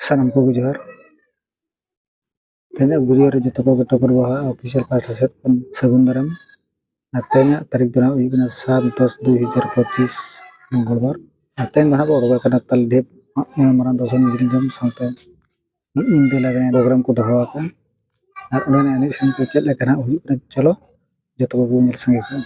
सानम को जोहार तेना वीडियो रे जतो को टकर बहा ऑफिशियल पाठा से सगुन दाराम तेना तारीख दना हुई 7/10/2025 मंगलवार तेना ना बड़ो कना तल ढेप मरान दसम जिलजम साथे इन दे लगे प्रोग्राम को दहो का और उन्हें एनी सन को चेक लेकना हुई चलो जतो को नेल संगे को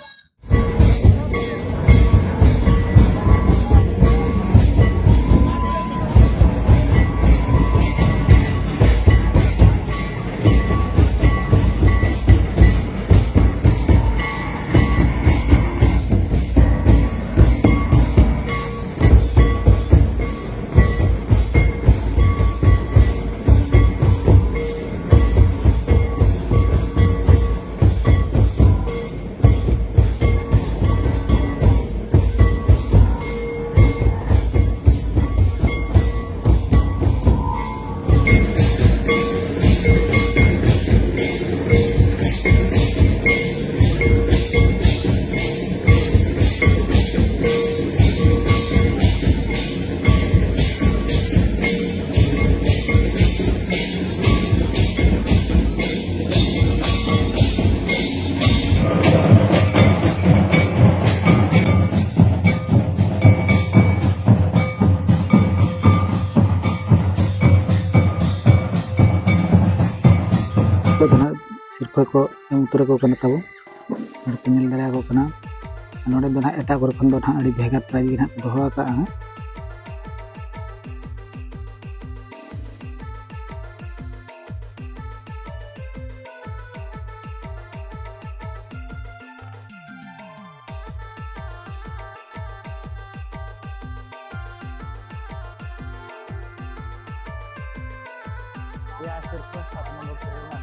सिरफा को उतर को तब नल दाड़ा को नोड़े दो एटा को खन दो अड़ी भेगार प्राइज गे दहो का या सिर्फ 7 नंबर सोना